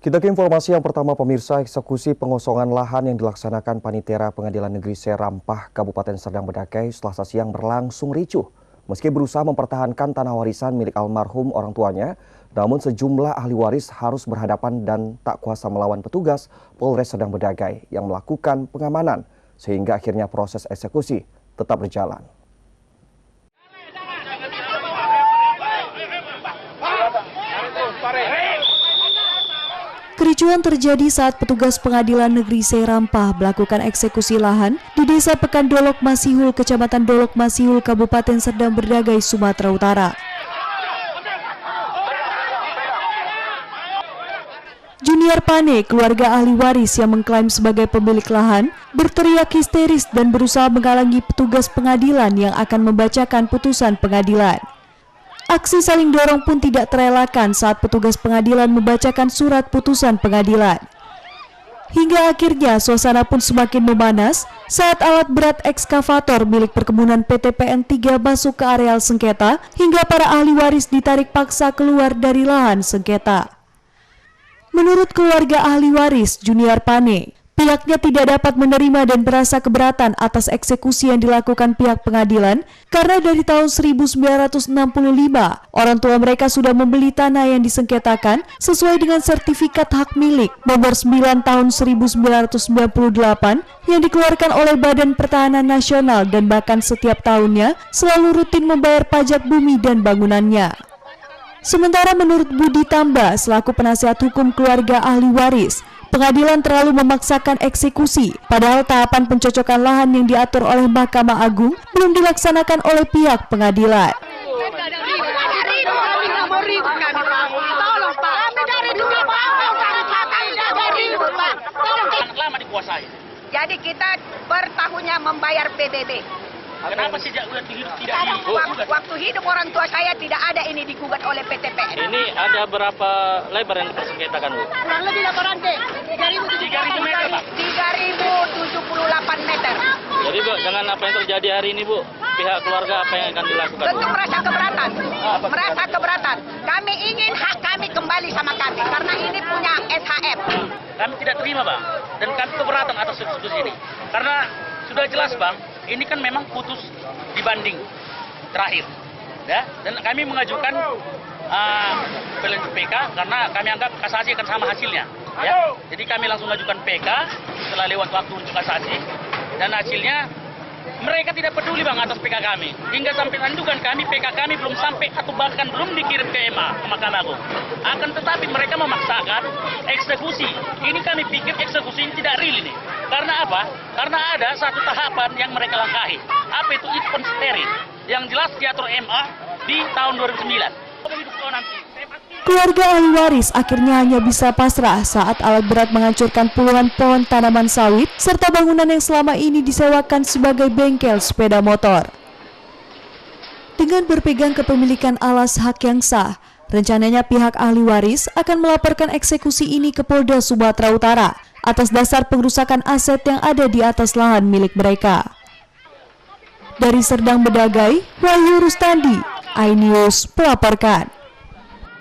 Kita ke informasi yang pertama, pemirsa. Eksekusi pengosongan lahan yang dilaksanakan Panitera Pengadilan Negeri Serampah, Kabupaten Serdang Bedagai, Selasa siang berlangsung ricuh. Meski berusaha mempertahankan tanah warisan milik almarhum orang tuanya, namun sejumlah ahli waris harus berhadapan dan tak kuasa melawan petugas Polres Serdang Bedagai yang melakukan pengamanan, sehingga akhirnya proses eksekusi tetap berjalan. Kericuhan terjadi saat petugas Pengadilan Negeri Serampah melakukan eksekusi lahan di Desa Pekandolok Masihul, Kecamatan Dolok Masihul, Kabupaten Serdang Bedagai, Sumatera Utara. Junior Pane, keluarga ahli waris yang mengklaim sebagai pemilik lahan, berteriak histeris dan berusaha menghalangi petugas pengadilan yang akan membacakan putusan pengadilan. Aksi saling dorong pun tidak terelakkan saat petugas pengadilan membacakan surat putusan pengadilan. Hingga akhirnya suasana pun semakin memanas saat alat berat ekskavator milik perkebunan PT PN 3 masuk ke areal sengketa hingga para ahli waris ditarik paksa keluar dari lahan sengketa. Menurut keluarga ahli waris Junior Pane, pihaknya tidak dapat menerima dan merasa keberatan atas eksekusi yang dilakukan pihak pengadilan karena dari tahun 1965 orang tua mereka sudah membeli tanah yang disengketakan sesuai dengan sertifikat hak milik nomor 9 tahun 1998 yang dikeluarkan oleh Badan Pertahanan Nasional dan bahkan setiap tahunnya selalu rutin membayar pajak bumi dan bangunannya. Sementara menurut Budi Tamba selaku penasihat hukum keluarga ahli waris, pengadilan terlalu memaksakan eksekusi, padahal tahapan pencocokan lahan yang diatur oleh Mahkamah Agung belum dilaksanakan oleh pihak pengadilan. Jadi kita per tahunnya membayar PBB. Kenapa sejak hidup tidak Waktu hidup orang tua saya tidak ada ini digugat oleh PT PN. Ini ada berapa lebar yang dipersengketakan, Bu? Kurang lebih 800. 3.000 meter, Pak? 3.078 meter. Jadi, Bu, dengan apa yang terjadi hari ini, Bu, pihak keluarga apa yang akan dilakukan, Bu? Tentu merasa keberatan. Merasa keberatan. Kami ingin hak kami kembali sama kami karena ini punya SHM. Kami tidak terima, Bang. Dan kami keberatan atas eksekusi ini. Karena sudah jelas, Bang, ini kan memang putus dibanding terakhir, ya. Dan kami mengajukan PK karena kami anggap kasasi akan sama hasilnya, ya. Jadi kami langsung mengajukan PK setelah lewat waktu untuk kasasi dan hasilnya mereka tidak peduli, Bang, atas PK kami. Hingga sampai lanjukan kami PK kami belum sampai atau bahkan belum dikirim ke MA, ke Mahkamah Agung. Akan tetapi mereka memaksakan eksekusi. Ini kami pikir eksekusi ini tidak real ini. Karena apa? Karena ada satu tahapan yang mereka langkahi. Apa itu steril yang jelas diatur MA di tahun 2009. Keluarga ahli waris akhirnya hanya bisa pasrah saat alat berat menghancurkan puluhan pohon tanaman sawit serta bangunan yang selama ini disewakan sebagai bengkel sepeda motor. Dengan berpegang kepemilikan alas hak yang sah, rencananya pihak ahli waris akan melaporkan eksekusi ini ke Polda Sumatera Utara atas dasar pengrusakan aset yang ada di atas lahan milik mereka. Dari Serdang Bedagai, Wahyu Rustandi, iNews melaporkan.